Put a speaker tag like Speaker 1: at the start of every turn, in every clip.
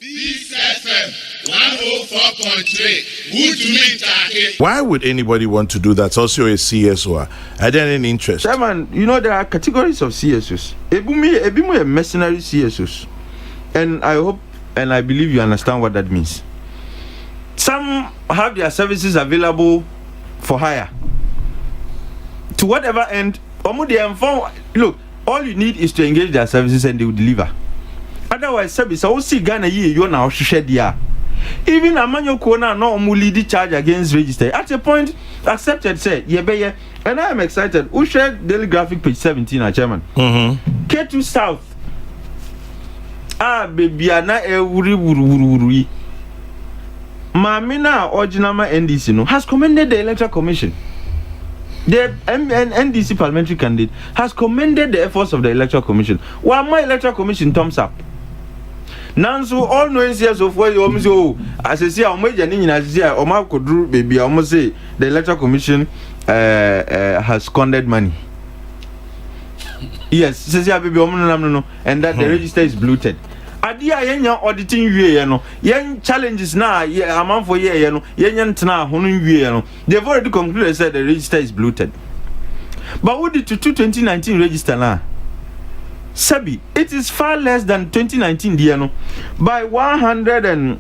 Speaker 1: Peace FM 104.3.
Speaker 2: Why would anybody want to do that? It's also a CSO. Are there any interest?
Speaker 3: Chairman, you know there are categories of CSOs. Ebimu are mercenary CSOs. And I hope and I believe you understand what that means. Some have their services available for hire. To whatever end, look, all you need is to engage their services and they will deliver. Otherwise, service, I will see Ghana you now share dia. Even a manual corner no lead charge against register. At a point, accepted, say, yeah, and I am excited. Who shared Daily Graphic page 17, Chairman? K2 South. Baby, na wuri. Mamina Ojinama NDC no has commended the Electoral Commission. The NDC parliamentary candidate has commended the efforts of the Electoral Commission. While my Electoral Commission thumbs up. Now, so all knowing CSOs where you almost go, as I say, I'm waiting. As I say, Omar Kodru, baby, I almost say the Electoral Commission has squandered money. Yes, says baby, no, and that the register is bloated. Adia yenya auditing you no, yen challenges now, a month for year, no, yen tana, no. They've already concluded that the register is bloated. But what did to 2019 register now? Sabi, it is far less than 2019 no, by 100 and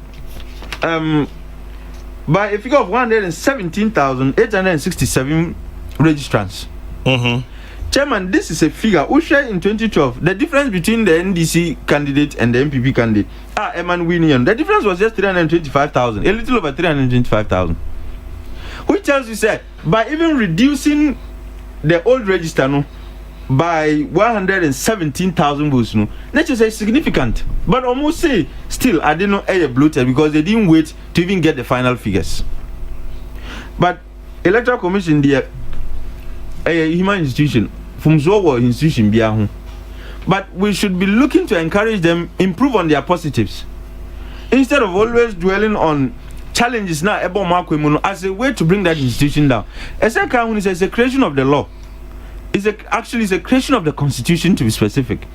Speaker 3: by a figure of 117,867 registrants. Chairman, this is a figure we share in 2012. The difference between the NDC candidate and the MPP candidate, Eman Winion, the difference was just 325,000, a little over 325,000. Which tells you, sir, by even reducing the old register no, by 117,000 votes, no, let's just say significant. But almost say, still, I didn't know a bloated because they didn't wait to even get the final figures. But Electoral Commission, the human institution, from Zowo institution, but we should be looking to encourage them improve on their positives instead of always dwelling on challenges now as a way to bring that institution down. It's a creation of the law. Actually a creation of the constitution, to be specific.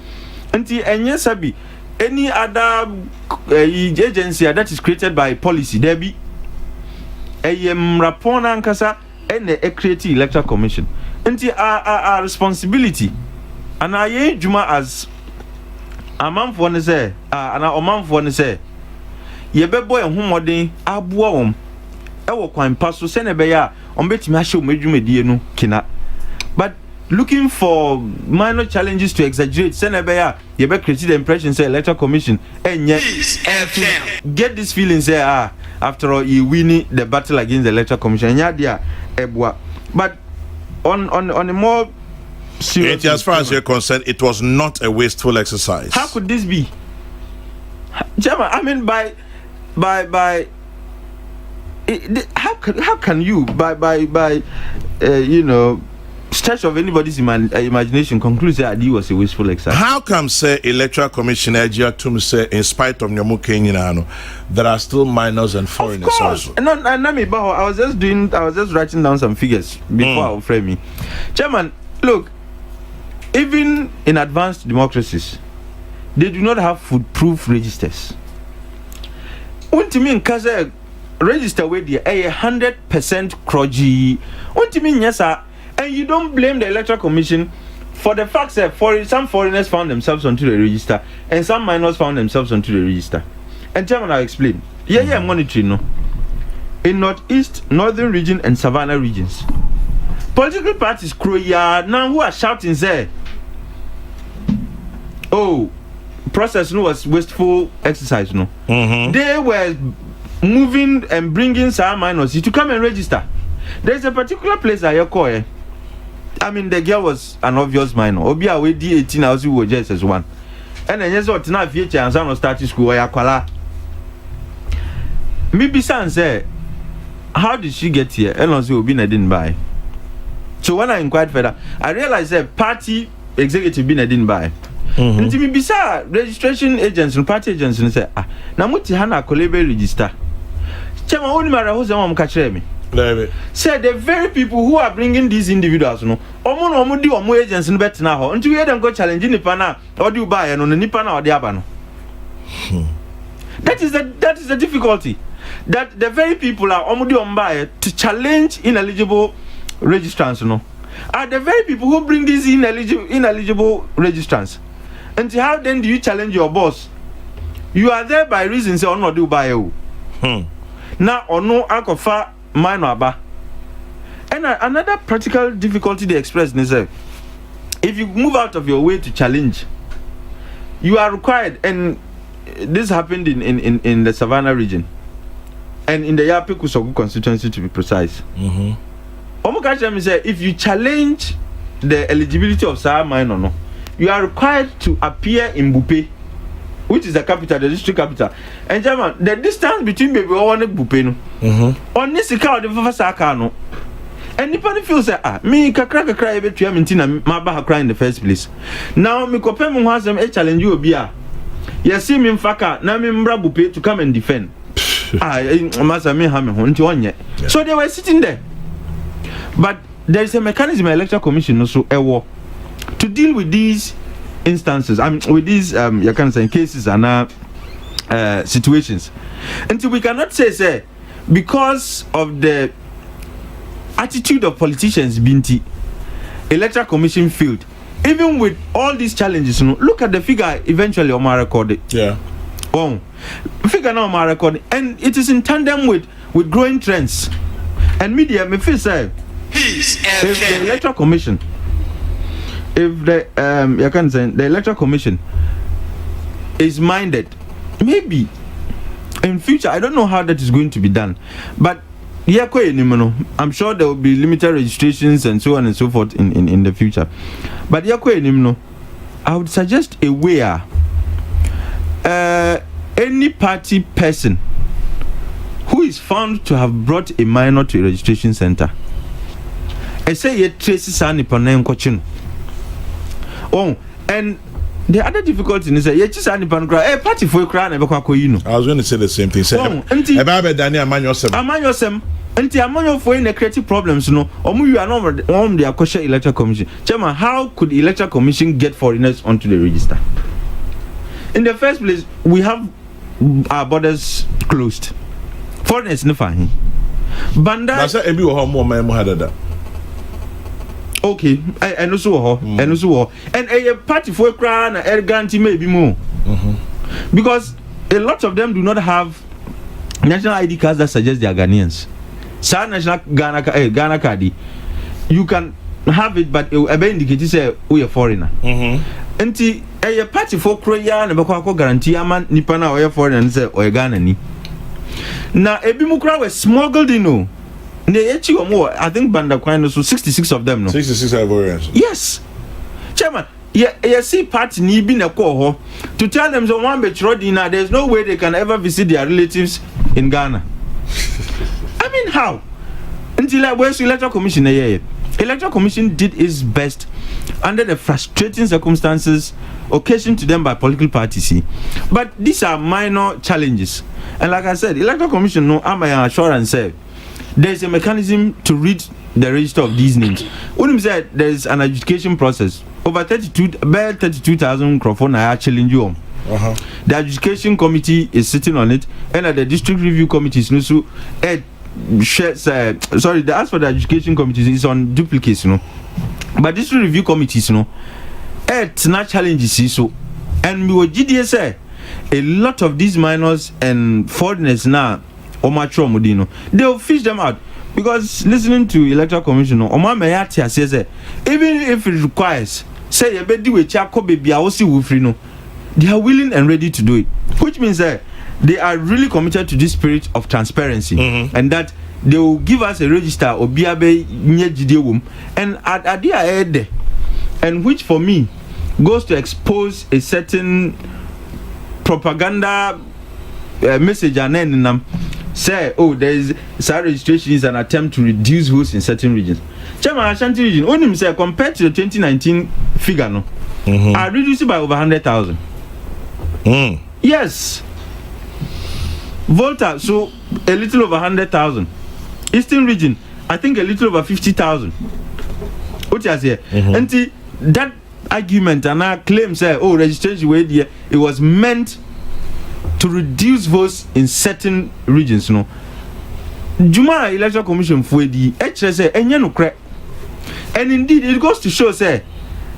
Speaker 3: Until any other agency that is created by policy, there be a rapona ankasa and a creative Electoral Commission. Until our responsibility and our juma as a man for ne say and a man for ne say ye be boy ho modern aboa wom e wo kwan paso se ne be ya on betimi ahye omedwuma die no kina. But looking for minor challenges to exaggerate se ne be ya ye be create the impression say Electoral Commission enye get this feeling say after all you winning the battle against the Electoral Commission nya dia eboa. But on a more serious,
Speaker 2: as far as you're concerned, it was not a wasteful exercise.
Speaker 3: How could this be? I mean, how can you you know, stretch of anybody's imagination conclude that it was a wasteful exercise?
Speaker 2: How come say Electoral Commissioner to say in spite of Nyamu Kenyano, there are still minors and foreigners also?
Speaker 3: And I was just writing down some figures before I will frame me. Chairman, look, even in advanced democracies, they do not have foolproof registers. What do you mean, Kaza register with the 100% crudgy? What do you mean, yes, sir? And you don't blame the Electoral Commission for the fact that some foreigners found themselves onto the register and some minors found themselves onto the register. And Chairman, I'll explain. Monitoring, no. In Northeast, Northern region, and Savannah regions, political parties now who are shouting say, oh, process no was wasteful exercise, no. They were moving and bringing some minors to come and register. There's a particular place I call. I mean, the girl was an obvious minor. Obia we D18 as we were just as one. And then yes, what now future and some starting school where kwala. Maybe son say, how did she get here? And also Obi didn't buy. So when I inquired further, I realized that party executive didn't buy. Nti mi bisa registration agents and party agents and say na muti hana kolebe register. Chema woni mara ho zama mka kire me. Say the very people who are bringing these individuals no omo di omo agents no betena ho. Nti we dem go challenge nipa na odi uba ye no nipa na odi aba no. That is the difficulty. That the very people are to challenge ineligible registrants, are the very people who bring these ineligible registrants. And how then do you challenge your boss? You are there by reason say no do buy you. Now or no akofa minor aba. And another practical difficulty they express is if you move out of your way to challenge, you are required, and this happened in the Savannah region and in the Yapikusogu constituency to be precise. Omukachemi said if you challenge the eligibility of Sahara minor, you are required to appear in Bupe, which is the capital, the district capital. And German, the distance between Baby Owane and Bupe on this account of Fasaka and the feels that me kakra cry between Mintina Maba cry in the first place. Now me kopem has them a challenge you be you see me faka na me mbra Bupe to come and defend. Masa me ha me ho nti onye. So they were sitting there. But there is a mechanism in electoral commission also to deal with these instances. I mean, with these you can say cases and situations. Until we cannot say because of the attitude of politicians, Binti, electoral commission failed. Even with all these challenges, look at the figure eventually Omar recorded.
Speaker 2: Yeah.
Speaker 3: Oh, figure now Omar recorded, and it is in tandem with growing trends. And media, me feel say. If the electoral commission, the electoral commission is minded, maybe in future, I don't know how that is going to be done, but I'm sure there will be limited registrations and so on and so forth in the future. But I would suggest a way any party person who is found to have brought a minor to a registration center, I say ye traces an ipanen coaching. Oh, and the other difficulty is that ye just an ipan cry, a party for a crown and a
Speaker 2: I was going to say the same thing. Say, about Daniel Amanyosem.
Speaker 3: Until among for in creative problems, or you are not on the Akosha Electoral Commission. Chairman, how could the Electoral Commission get foreigners onto the register? In the first place, we have our borders closed. Foreigners never. Banda.
Speaker 2: That's a bit more.
Speaker 3: Okay, and also, and a party for a crown, a guarantee maybe more. Because a lot of them do not have national ID cards that suggest they are Ghanaians. Sa national Ghana card, you can have it, but it will indicate say we are foreigner. Enti a party for Korea and Bako guarantee a man Nipana or a foreigner and say or Ghana ni. Now Ebimukra was smuggled in. I think Banda Kwano, so 66 of them. No?
Speaker 2: 66 Ivorians.
Speaker 3: Yes. Chairman, you see party ni been a call to tell them so one betrodina, there's no way they can ever visit their relatives in Ghana. I mean, how? Until I was electoral commission Electoral Commission did its best under the frustrating circumstances occasioned to them by political parties. But these are minor challenges. And like I said, Electoral Commission am I assurance say there is a mechanism to read the register of these names. Unim said there is an adjudication process. Over 32,000 microphones are challenging you. The adjudication committee is sitting on it, and at the district review committee is also the ask for the adjudication committee is on duplicates, but district review committees, it's not challenges. So, and we were GDS a lot of these minors and foreigners now. They will fish them out because listening to electoral commission says even if it requires say you be with chako baby I will see free they are willing and ready to do it, which means that they are really committed to this spirit of transparency and that they will give us a register or biabe and at the end, and which for me goes to expose a certain propaganda message and then say, there is registration is an attempt to reduce votes in certain regions. Chairman, Ashanti region, only say compared to the 2019 figure, are reduced by over 100,000. Yes. Volta, so a little over 100,000. Eastern region, I think a little over 50,000. What you say? And that argument and our claim say, registration it was meant to reduce votes in certain regions, no. Juma Electoral Commission for the HSA and no crack. And indeed, it goes to show, say,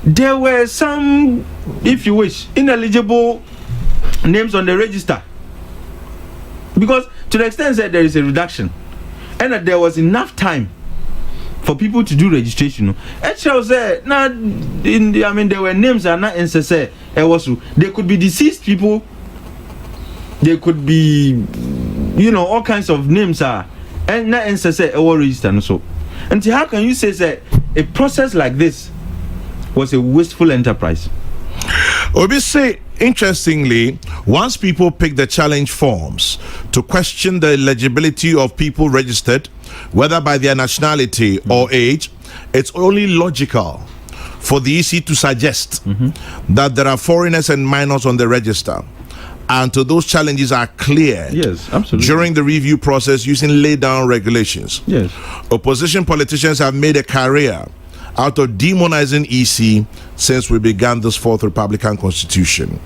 Speaker 3: there were some, if you wish, ineligible names on the register. Because to the extent that there is a reduction, and that there was enough time for people to do registration. HSA say, there were names that are not necessary. They could be deceased people. They could be, all kinds of names are, and not necessary register and so. And how can you say that a process like this was a wasteful enterprise?
Speaker 2: Obi say, interestingly, once people pick the challenge forms to question the eligibility of people registered, whether by their nationality or age, it's only logical for the EC to suggest that there are foreigners and minors on the register until those challenges are cleared.
Speaker 3: Yes, absolutely.
Speaker 2: During the review process using laid down regulations.
Speaker 3: Yes.
Speaker 2: Opposition politicians have made a career out of demonizing EC since we began this fourth Republican Constitution.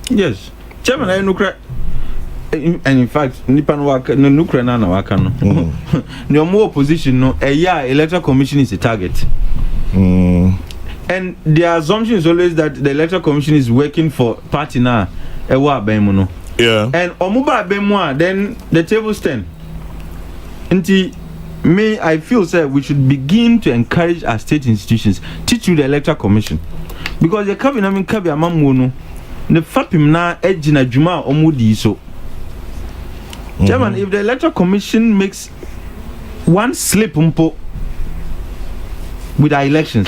Speaker 3: Yes. Chairman, I know. And in fact, Nipan waka no nukra na waka no. No more opposition no. Electoral Commission is a target. And the assumption is always that the Electoral Commission is working for party na ewa abemu no.
Speaker 2: Yeah.
Speaker 3: And omuba abemu then the tables turn. Nti me, I feel that we should begin to encourage our state institutions teach you the Electoral Commission, because the cabinet amamu no the fapim na ejina juma omudi so. Chairman, if the Electoral Commission makes one slip with our elections,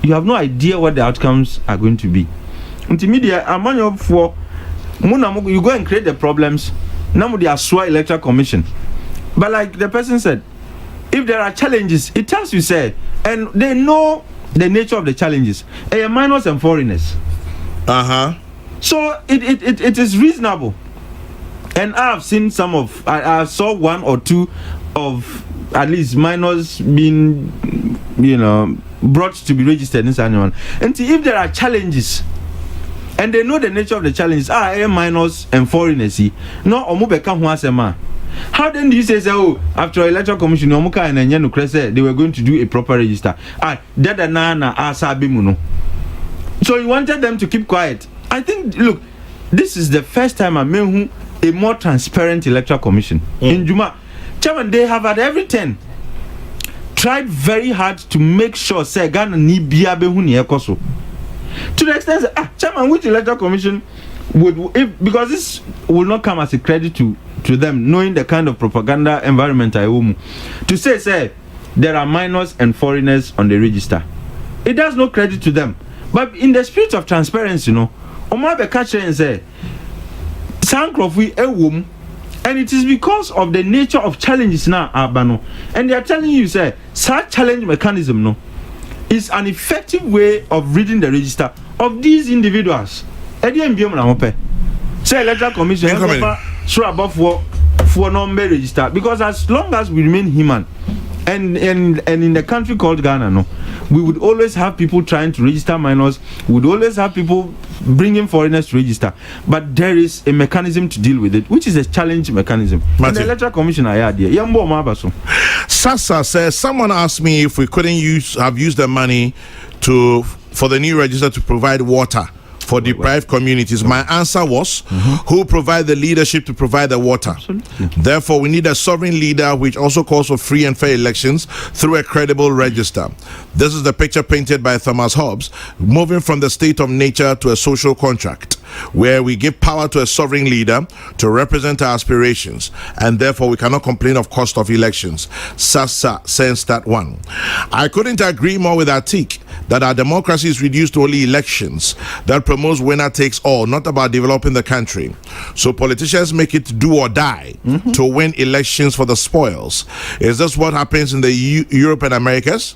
Speaker 3: you have no idea what the outcomes are going to be. Media, for you go and create the problems. Now they are Electoral Commission. But like the person said, if there are challenges, it tells you, say, and they know the nature of the challenges. Minors and foreigners. So it is reasonable. And I've seen I saw one or two of at least minors being, brought to be registered in anyone. And if there are challenges, and they know the nature of the challenges, minors and foreigners, no omubeka huasema. How then do you say, after Electoral Commission, they were going to do a proper register? So you wanted them to keep quiet. I think, look, this is the first time I'm hearing a more transparent Electoral Commission. In Juma, Chairman, they have at every turn tried very hard to make sure, say, Ghana ni biya behuni ekoso. To the extent that, Chairman, which Electoral Commission because this will not come as a credit to them, knowing the kind of propaganda environment I own, to say there are minors and foreigners on the register. It does no credit to them. But in the spirit of transparency, Omar Bekache and say, and it is because of the nature of challenges now, Abano. And they are telling you, say, such challenge mechanism is an effective way of reading the register of these individuals. Say Electoral Commission above for number register, because as long as we remain human and in the country called Ghana, we would always have people trying to register minors, we would always have people bringing foreigners to register, but there is a mechanism to deal with it, which is a challenge mechanism. And the Electoral Commission
Speaker 2: Sasa says, someone asked me if we couldn't have used the money for the new register to provide water for deprived communities. My answer was, who provide the leadership to provide the water?
Speaker 3: Absolutely.
Speaker 2: Therefore, we need a sovereign leader, which also calls for free and fair elections through a credible register. This is the picture painted by Thomas Hobbes, moving from the state of nature to a social contract, where we give power to a sovereign leader to represent our aspirations, and therefore we cannot complain of cost of elections. Sasa sensed that one. I couldn't agree more with Atik that our democracy is reduced to only elections that promotes winner takes all, not about developing the country. So politicians make it do or die to win elections for the spoils. Is this what happens in the Europe and Americas?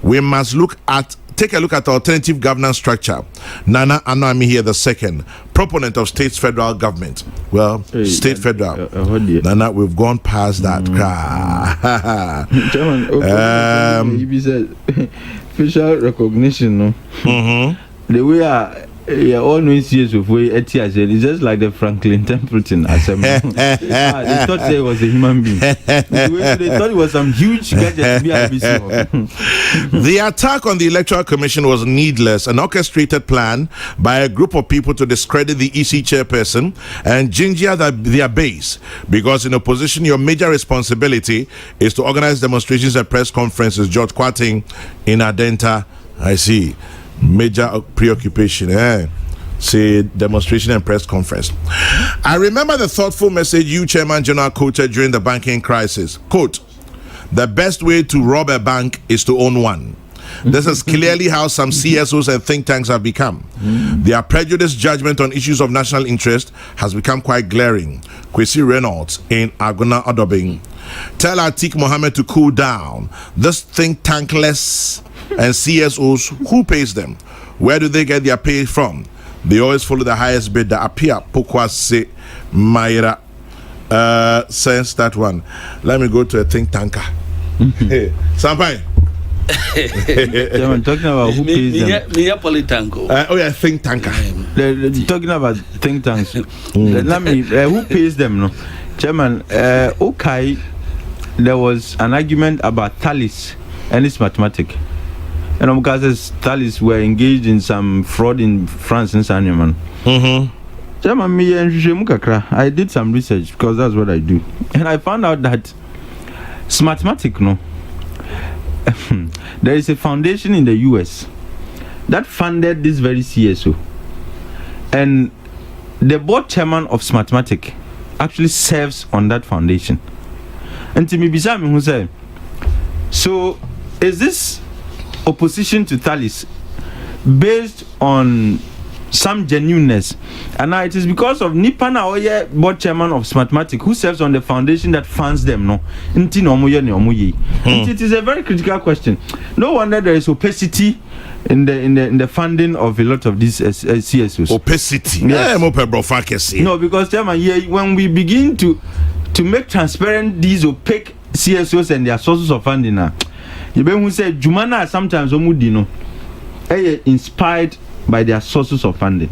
Speaker 2: We must take a look at the alternative governance structure. Nana Anami here, the second proponent of states federal government. Well, state federal. Nana, we've gone past that.
Speaker 3: Facial recognition, the way Yeah, all no CSO for ETIAS. It's just like the Franklin Templeton assembly. They thought they was a human being. They thought it was some huge gadget.
Speaker 2: The attack on the Electoral Commission was needless, an orchestrated plan by a group of people to discredit the EC chairperson and ginger their base. Because in opposition, your major responsibility is to organize demonstrations and press conferences. George Quating in Adenta, I see. Major preoccupation, say demonstration and press conference. I remember the thoughtful message you, Chairman General, quoted during the banking crisis. Quote, the best way to rob a bank is to own one. This is clearly how some CSOs and think tanks have become. Their prejudiced judgment on issues of national interest has become quite glaring. Kwesi Reynolds in Agona Odobing. Tell Atik Mohammed to cool down. This think tankless and CSOs, who pays them? Where do they get their pay from? They always follow the highest bid. That appear Pokwase Maira sense that one. Let me go to a think tanker. Hey, Sampai.
Speaker 3: I'm talking about who pays them.
Speaker 2: Oh yeah, think tanker.
Speaker 3: Talking about think tanks. Let me. Who pays them? No, Chairman. Okay, there was an argument about Thalys and its mathematics. And because Thalys were engaged in some fraud in France and Sanyaman. I did some research because that's what I do. And I found out that Smartmatic, no, there is a foundation in the US that funded this very CSO. And the board chairman of Smartmatic actually serves on that foundation. And to me, Bisami who said, so is this opposition to Thalys based on some genuineness? And now it is because of Nipana Oye, board chairman of Smartmatic, who serves on the foundation that funds them. No, it is a very critical question. No wonder there is opacity in the funding of a lot of these CSOs.
Speaker 2: Opacity.
Speaker 3: Yes. No, because chairman, when we begin to make transparent these opaque CSOs and their sources of funding now. You who said Jumana sometimes omudino inspired by their sources of funding.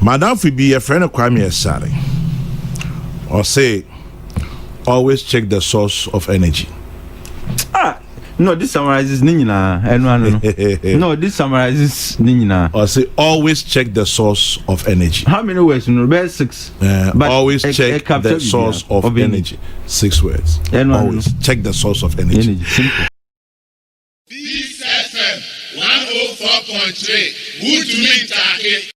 Speaker 2: Madam Phoebe, a friend of Kwame Asare, or say always check the source of energy.
Speaker 3: No, this summarizes Nina. No, this summarizes Nina.
Speaker 2: Or say always check the source of energy.
Speaker 3: How many words? No, there's 6.
Speaker 2: Always check the source of energy. 6 words. Always check the source of energy.
Speaker 3: Simple.
Speaker 1: CSFM 104.3. Good to meet Atik.